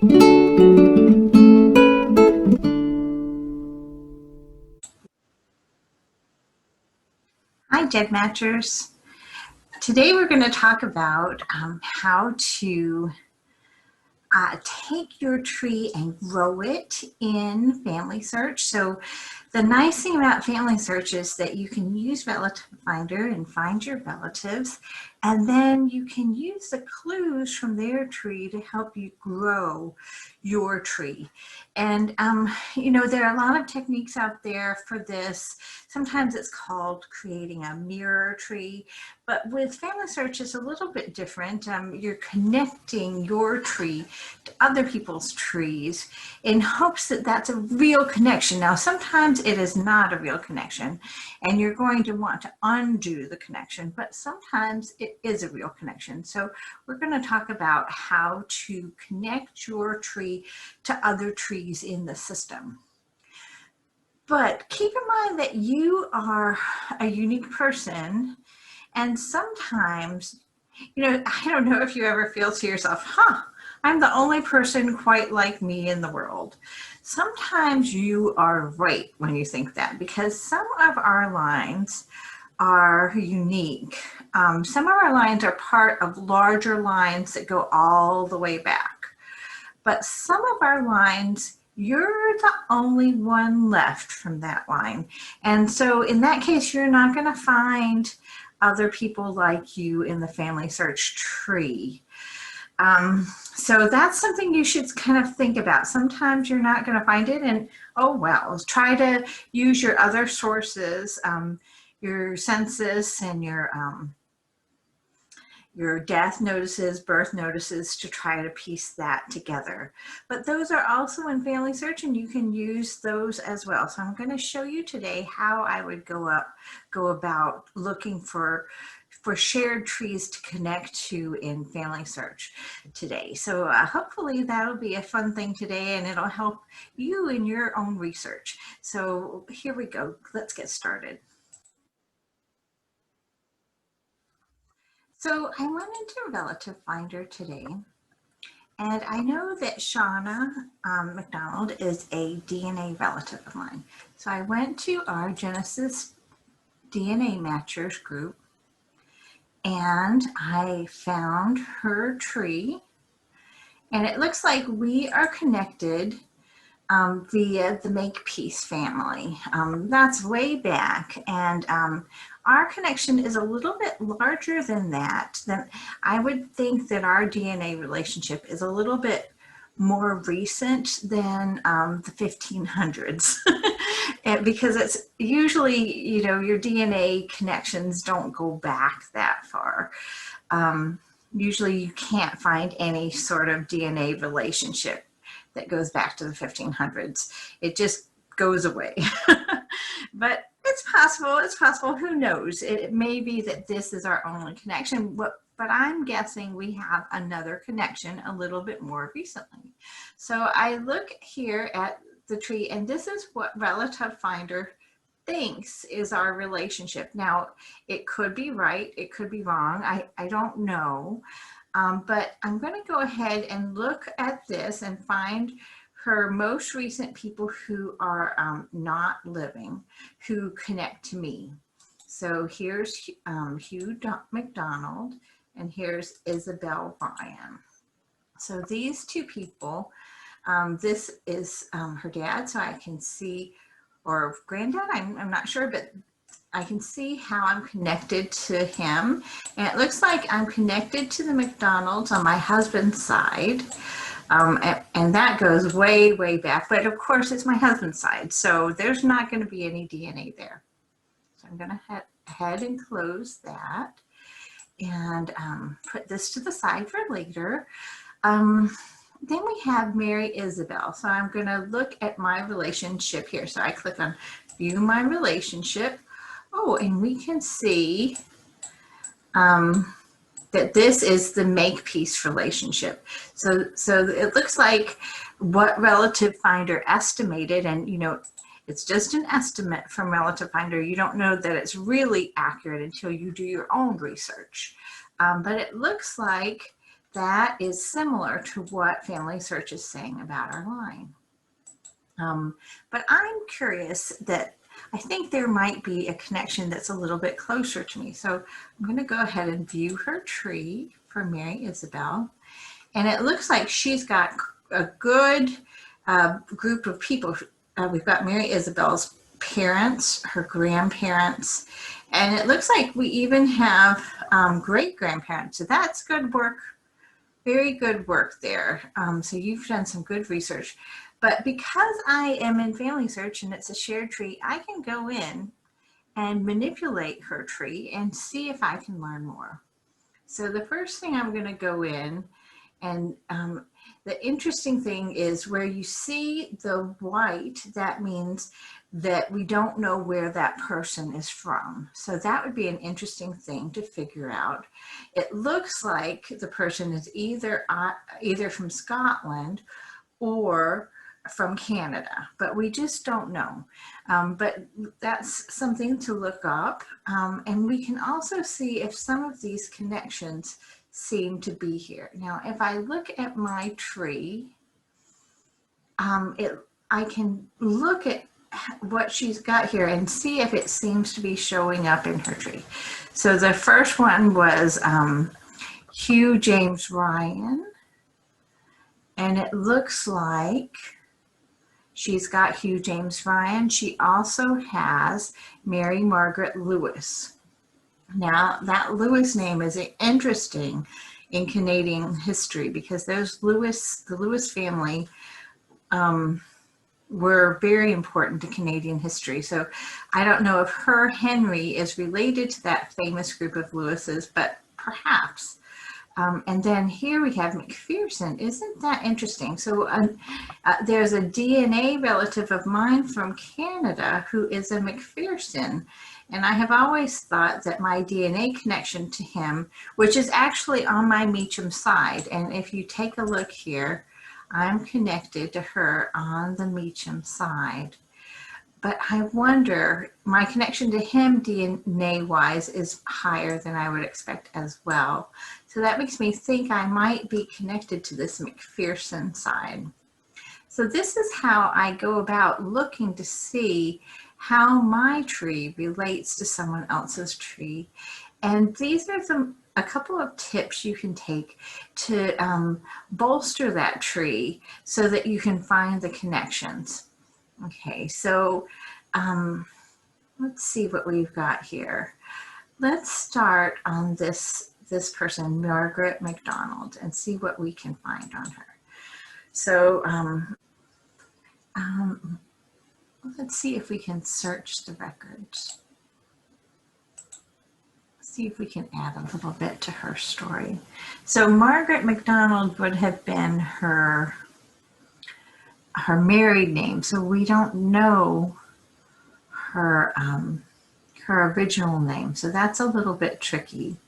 Hi, Dead Matchers. Today we're going to talk about how to take your tree and grow it in Family Search. So the nice thing about Family Search is that you can use Relative Finder and find your relatives, and then you can use the clues from their tree to help you grow your tree. And there are a lot of techniques out there for this. Sometimes it's called creating a mirror tree, but with Family Search it's a little bit different. You're connecting your tree to other people's trees in hopes that that's a real connection. Now, sometimes it is not a real connection and you're going to want to undo the connection, but sometimes it is a real connection. So we're going to talk about how to connect your tree to other trees in the system. But keep in mind that you are a unique person, and sometimes, I don't know if you ever feel to yourself, I'm the only person quite like me in the world. Sometimes you are right when you think that, because some of our lines are unique. Some of our lines are part of larger lines that go all the way back. But some of our lines, you're the only one left from that line. And so in that case, you're not going to find other people like you in the Family Search tree. So that's something you should kind of think about. Sometimes you're not going to find it, and oh well, try to use your other sources, your census and your death notices, birth notices, to try to piece that together. But those are also in Family Search, and you can use those as well. So I'm going to show you today how I would go about looking for shared trees to connect to in Family Search today. So hopefully that'll be a fun thing today, and it'll help you in your own research. So here we go. Let's get started. So I went into Relative Finder today, and I know that Shauna McDonald is a DNA relative of mine. So I went to our Genesis DNA Matchers group, and I found her tree, and it looks like we are connected via the Makepeace family. That's way back, and our connection is a little bit larger than that. Then I would think that our DNA relationship is a little bit more recent than the 1500s. Because it's usually, your DNA connections don't go back that far. Usually you can't find any sort of DNA relationship that goes back to the 1500s. It just goes away. But it's possible, who knows? It may be that this is our only connection, but I'm guessing we have another connection a little bit more recently. So I look here at the tree, and this is what Relative Finder thinks is our relationship. Now, it could be right, it could be wrong, I don't know. But I'm going to go ahead and look at this and find her most recent people who are not living, who connect to me. So here's Hugh McDonald, and here's Isabel Ryan. So these two people, this is her dad, so I can see, or granddad, I'm not sure, but I can see how I'm connected to him. And it looks like I'm connected to the McDonald's on my husband's side. And that goes way, way back. But of course, it's my husband's side, so there's not going to be any DNA there. So I'm going to head ahead and close that and put this to the side for later. Then we have Mary Isabel. So I'm going to look at my relationship here. So I click on View My Relationship. Oh, and we can see that this is the Makepeace relationship. So it looks like what Relative Finder estimated, and it's just an estimate from Relative Finder. You don't know that it's really accurate until you do your own research. But it looks like that is similar to what Family Search is saying about our line. But I'm curious that I think there might be a connection that's a little bit closer to me. So I'm going to go ahead and view her tree for Mary Isabel. And it looks like she's got a good group of people. We've got Mary Isabel's parents, her grandparents, and it looks like we even have great-grandparents. So that's good work, very good work there. So you've done some good research. But because I am in Family Search and it's a shared tree, I can go in and manipulate her tree and see if I can learn more. So the first thing I'm going to go in, and the interesting thing is where you see the white, that means that we don't know where that person is from. So that would be an interesting thing to figure out. It looks like the person is either from Scotland or from Canada, but we just don't know. But that's something to look up. And we can also see if some of these connections seem to be here. Now, if I look at my tree, I can look at what she's got here and see if it seems to be showing up in her tree. So the first one was Hugh James Ryan, and it looks like she's got Hugh James Ryan. She also has Mary Margaret Lewis. Now, that Lewis name is interesting in Canadian history because the Lewis family were very important to Canadian history. So I don't know if her Henry is related to that famous group of Lewises, but perhaps. And then here we have McPherson. Isn't that interesting? So there's a DNA relative of mine from Canada who is a McPherson. And I have always thought that my DNA connection to him, which is actually on my Meacham side, and if you take a look here, I'm connected to her on the Meacham side. But I wonder, my connection to him DNA-wise is higher than I would expect as well. So that makes me think I might be connected to this McPherson side. So this is how I go about looking to see how my tree relates to someone else's tree. And these are a couple of tips you can take to bolster that tree so that you can find the connections. Okay, so let's see what we've got here. Let's start on this person, Margaret MacDonald, and see what we can find on her. So let's see if we can search the records. See if we can add a little bit to her story. So Margaret MacDonald would have been her married name, so we don't know her her original name, so that's a little bit tricky,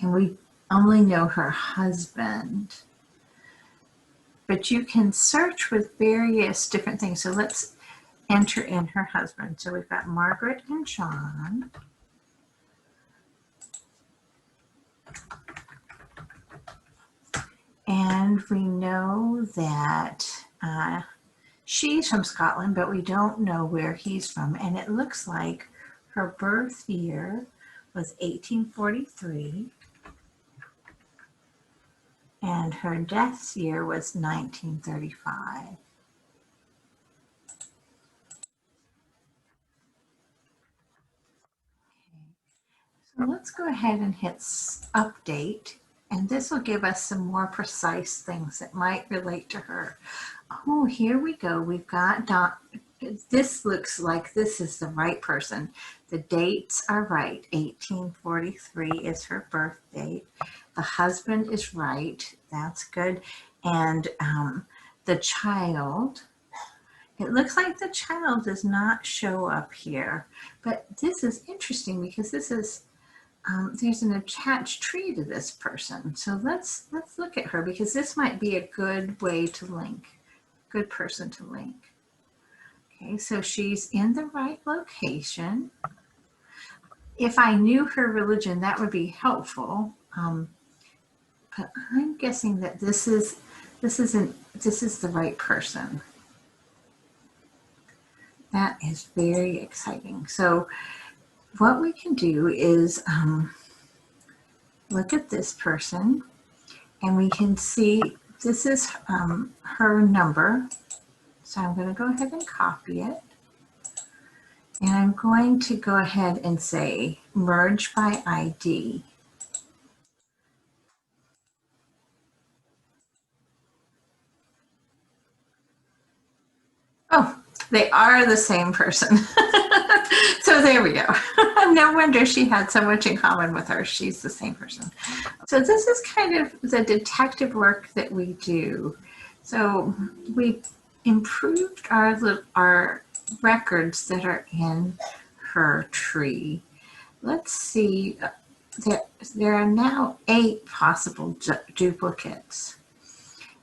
and we only know her husband. But you can search with various different things. So let's enter in her husband. So we've got Margaret and John. And we know that she's from Scotland, but we don't know where he's from. And it looks like her birth year was 1843. And her death year was 1935. So let's go ahead and hit update. And this will give us some more precise things that might relate to her. Oh, here we go. We've got this looks like this is the right person. The dates are right. 1843 is her birth date. The husband is right. That's good. And the child, it looks like the child does not show up here. But this is interesting because this is there's an attached tree to this person. So let's look at her because this might be a good way to link, good person to link. Okay, so she's in the right location. If I knew her religion, that would be helpful. but I'm guessing that this is the right person. That is very exciting. So what we can do is look at this person, and we can see this is her number. So I'm going to go ahead and copy it. And I'm going to go ahead and say merge by ID. Oh, they are the same person. So there we go. No wonder she had so much in common with her. She's the same person. So this is kind of the detective work that we do. So we improved our records that are in her tree. Let's see, there are now 8 possible duplicates.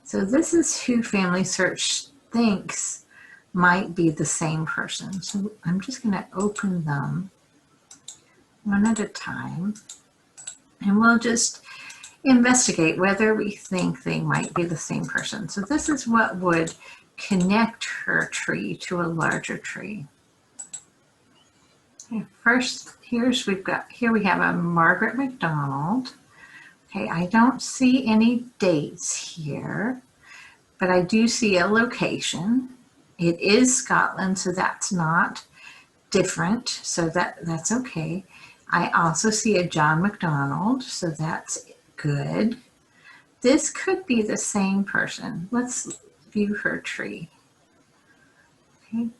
So this is who Family Search thinks might be the same person. So I'm just going to open them one at a time, and we'll just investigate whether we think they might be the same person. So this is what would connect her tree to a larger tree. Okay, first, here we have a Margaret McDonald. Okay, I don't see any dates here, but I do see a location. It is Scotland, so that's not different, so that's okay. I also see a John McDonald, so that's good. This could be the same person. Let's view her tree. Okay.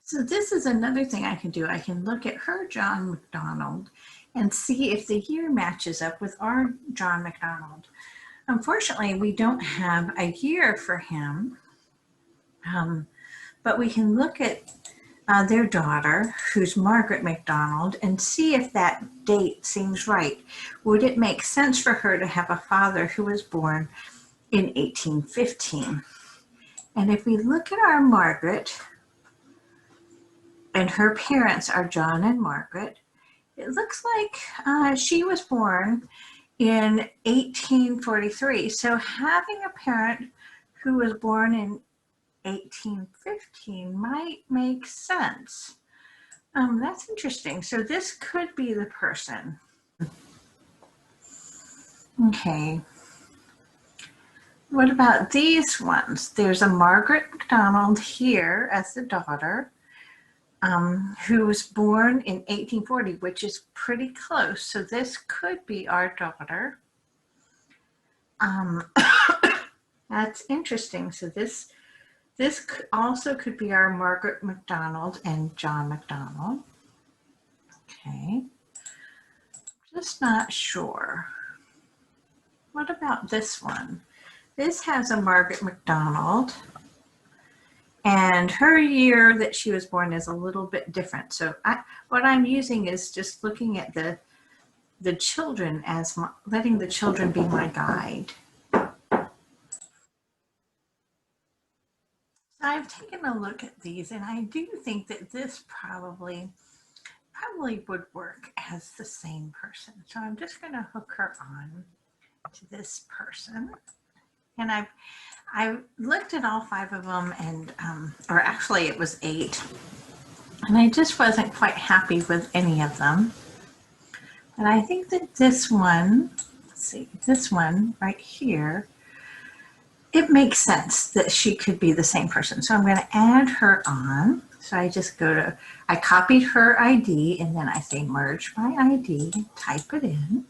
So this is another thing I can do. I can look at her John McDonald and see if the year matches up with our John McDonald. Unfortunately, we don't have a year for him, but we can look at their daughter, who's Margaret McDonald, and see if that date seems right. Would it make sense for her to have a father who was born in 1815? And if we look at our Margaret, and her parents are John and Margaret, it looks like she was born in 1843. So having a parent who was born in 1815 might make sense. That's interesting. So this could be the person. Okay. What about these ones? There's a Margaret McDonald here as the daughter, who was born in 1840, which is pretty close. So this could be our daughter. That's interesting. So this also could be our Margaret McDonald and John McDonald. Okay, just not sure. What about this one? This has a Margaret McDonald, and her year that she was born is a little bit different. So what I'm using is just looking at the children as letting the children be my guide. I've taken a look at these, and I do think that this probably would work as the same person. So I'm just going to hook her on to this person. And I looked at all 5 of them, and or actually it was 8, and I just wasn't quite happy with any of them. And I think that this one, let's see, this one right here, it makes sense that she could be the same person. So I'm going to add her on. So I just I copied her ID, and then I say merge by ID, type it in,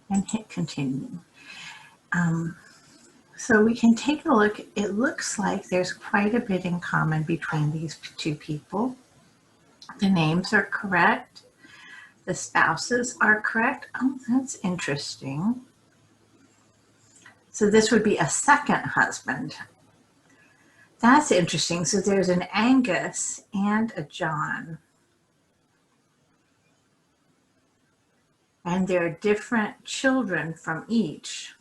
and hit continue. So we can take a look. It looks like there's quite a bit in common between these 2 people. The names are correct. The spouses are correct. Oh, that's interesting. So this would be a second husband. That's interesting. So there's an Angus and a John. And there are different children from each.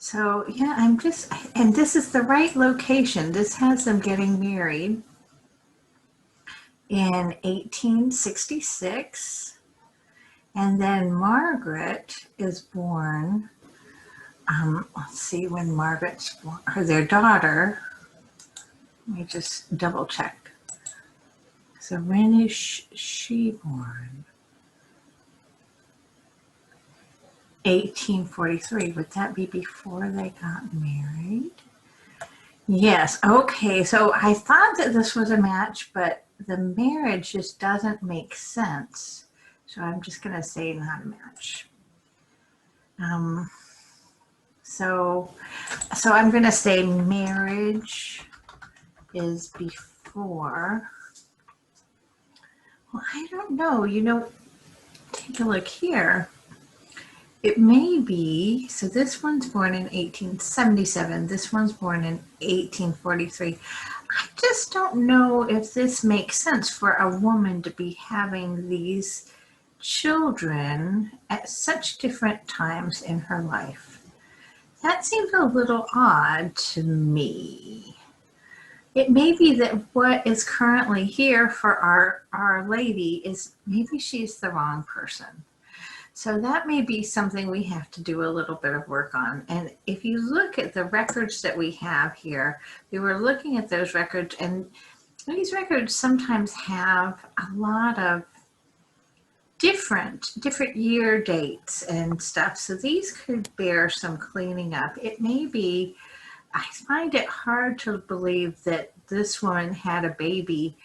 So yeah, and this is the right location. This has them getting married in 1866. And then Margaret is born, let's see when Margaret's born, or their daughter. Let me just double check. So when is she born? 1843. Would that be before they got married? Yes. Okay. So I thought that this was a match, but the marriage just doesn't make sense. So I'm just going to say not a match. So I'm going to say marriage is before. Well, I don't know. Take a look here. It may be, so this one's born in 1877. This one's born in 1843. I just don't know if this makes sense for a woman to be having these children at such different times in her life. That seems a little odd to me. It may be that what is currently here for Our Lady is maybe she's the wrong person. So that may be something we have to do a little bit of work on. And if you look at the records that we have here, we were looking at those records, and these records sometimes have a lot of different year dates and stuff. So these could bear some cleaning up. It may be, I find it hard to believe that this woman had a baby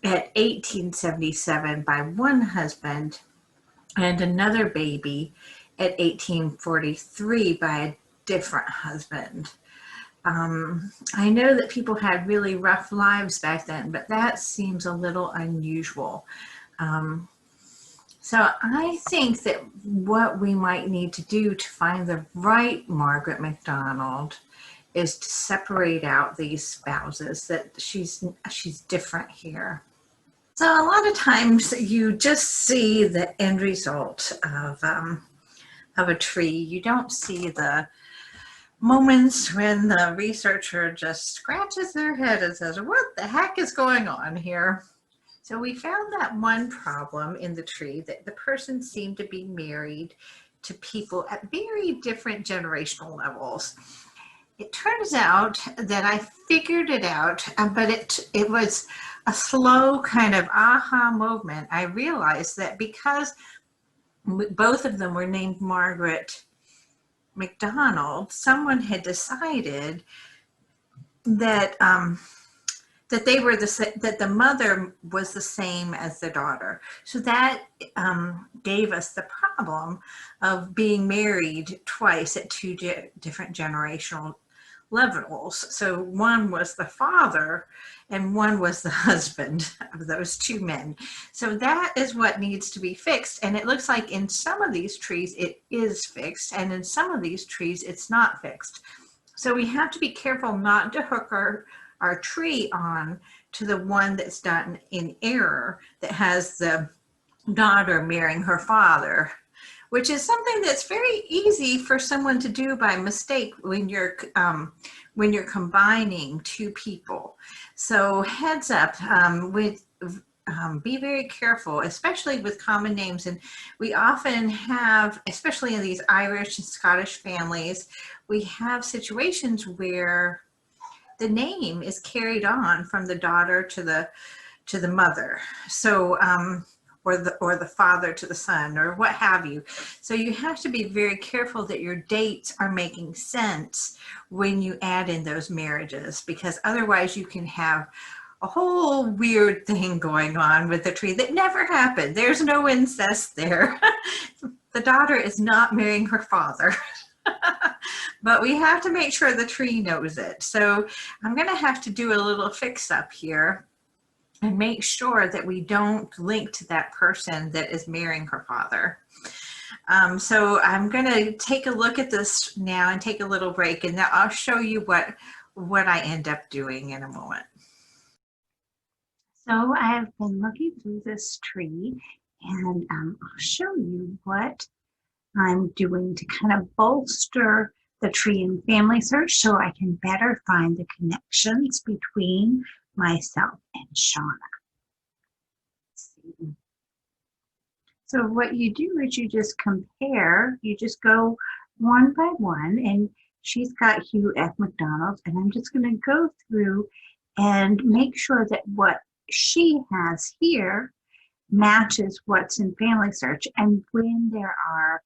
at 1877 by one husband and another baby at 1843 by a different husband. I know that people had really rough lives back then, but that seems a little unusual. So I think that what we might need to do to find the right Margaret MacDonald is to separate out these spouses, that she's different here. So a lot of times you just see the end result of a tree. You don't see the moments when the researcher just scratches their head and says, what the heck is going on here? So we found that one problem in the tree, that the person seemed to be married to people at very different generational levels. It turns out that I figured it out, but it was a slow kind of aha moment. I realized that because both of them were named Margaret MacDonald, someone had decided that that the mother was the same as the daughter. So that gave us the problem of being married twice at two different generational levels. So one was the father and one was the husband of those two men. So that is what needs to be fixed. And it looks like in some of these trees it is fixed, and in some of these trees it's not fixed. So we have to be careful not to hook our tree on to the one that's done in error, that has the daughter marrying her father, which is something that's very easy for someone to do by mistake when you're combining two people. So heads up, be very careful, especially with common names. And we often have, especially in these Irish and Scottish families, we have situations where the name is carried on from the daughter to the mother. So or the father to the son, or what have you. So you have to be very careful that your dates are making sense when you add in those marriages, because otherwise you can have a whole weird thing going on with the tree that never happened. There's no incest there. The daughter is not marrying her father. But we have to make sure the tree knows it. So I'm going to have to do a little fix up here and make sure that we don't link to that person that is marrying her father. So I'm going to take a look at this now and take a little break, and then I'll show you what I end up doing in a moment. So I have been looking through this tree, and I'll show you what I'm doing to kind of bolster the tree and family search so I can better find the connections between myself and Shauna. Let's see. So what you do is you just compare, you just go one by one, and she's got Hugh F. McDonald, and I'm just going to go through and make sure that what she has here matches what's in Family Search. And when there are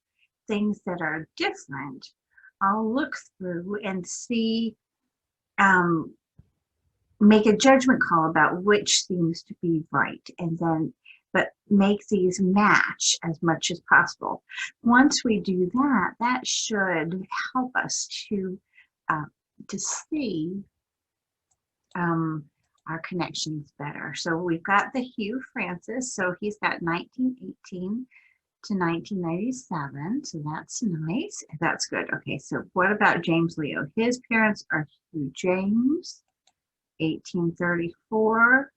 things that are different, I'll look through and see, make a judgment call about which seems to be right, and then but make these match as much as possible. Once we do that, that should help us uh, to see our connections better. So we've got the Hugh Francis, so he's got 1918 to 1997, so that's nice. That's good. Okay, so what about James Leo? His parents are Hugh James, 1834.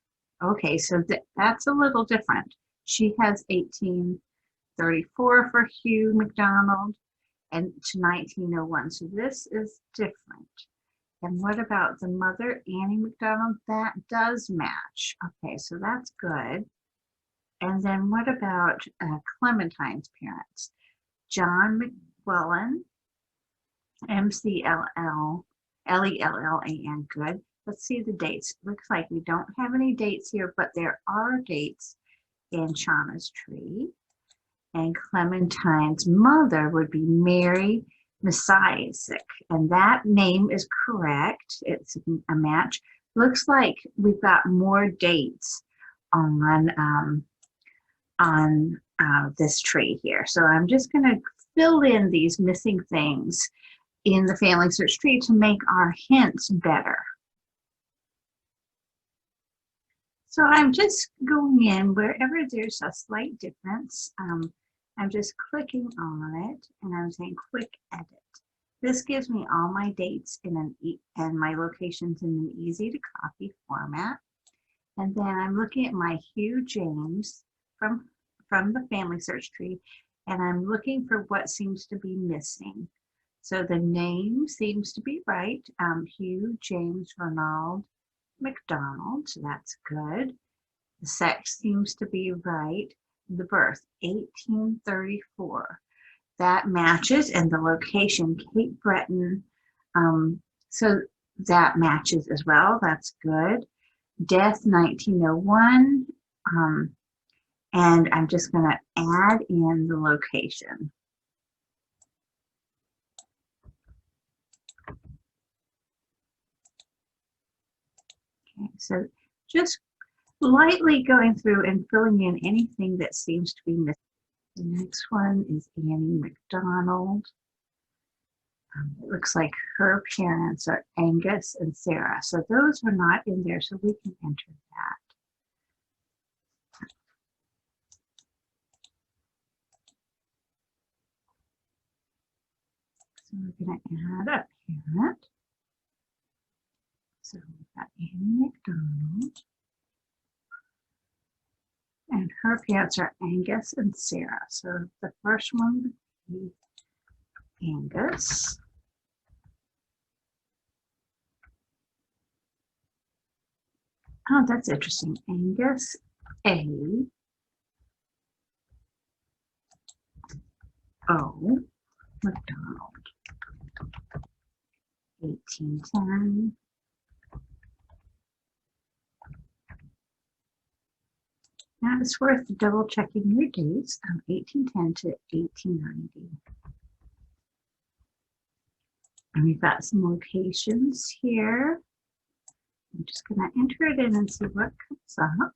Okay, so that's a little different. She has 1834 for Hugh McDonald and to 1901. So this is different. And what about the mother, Annie McDonald? That does match. Okay, so that's good. And then what about Clementine's parents? John McClellan, McLellan, good. Let's see the dates. Looks like we don't have any dates here, but there are dates in Shauna's tree. And Clementine's mother would be Mary Messiasic, and that name is correct. It's a match. Looks like we've got more dates on this tree here. So I'm just going to fill in these missing things in the Family Search tree to make our hints better. So I'm just going in wherever there's a slight difference. I'm just clicking on it and I'm saying quick edit. This gives me all my dates and my locations in an easy to copy format. And then I'm looking at my Hugh James from the Family Search tree, and I'm looking for what seems to be missing. So the name seems to be right, Hugh James Ronald McDonald, so that's good. The sex seems to be right. The birth, 1834. That matches, and the location, Cape Breton, so that matches as well. That's good. Death, 1901, and I'm just going to add in the location. Okay, so just lightly going through and filling in anything that seems to be missing. The next one is Annie McDonald. It looks like her parents are Angus and Sarah. So those are not in there, so we can enter that. So we're going to add a parent. So we've got Annie McDonald. And her parents are Angus and Sarah. So the first one would be Angus. Oh, that's interesting. Angus A. O. McDonald. 1810. Now it's worth double checking your dates, 1810 to 1890. And we've got some locations here. I'm just going to enter it in and see what comes up.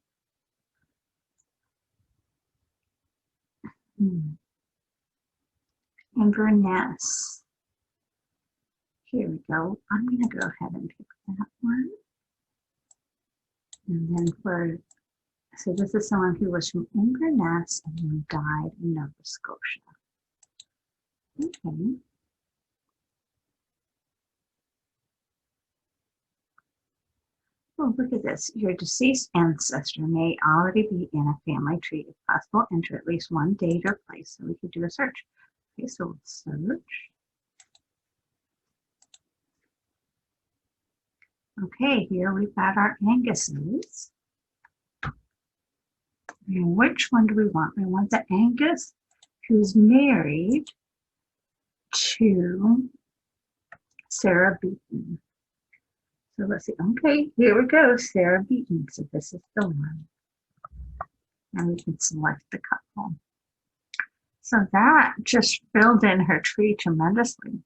Inverness. Here we go. I'm going to go ahead and pick that one. And then so this is someone who was from Inverness and then died in Nova Scotia. Okay. Oh, look at this. Your deceased ancestor may already be in a family tree. If possible, enter at least one date or place so we could do a search. Okay, so we'll search. Okay, here we've got our Anguses. And which one do we want? We want the Angus who's married to Sarah Beaton. So let's see. Okay, here we go, Sarah Beaton. So this is the one. And we can select the couple. So that just filled in her tree tremendously.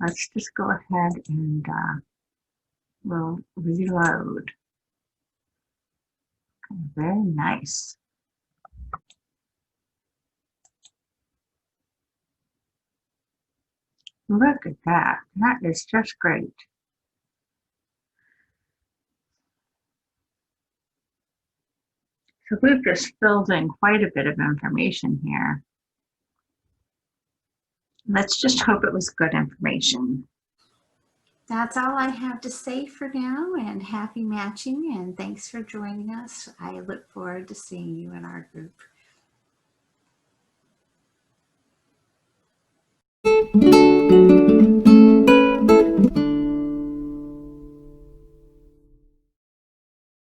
Let's just go ahead and we'll reload. Okay, very nice. Look at that. That is just great. So we've just filled in quite a bit of information here. Let's just hope it was good information. That's all I have to say for now, and happy matching, and thanks for joining us. I look forward to seeing you in our group.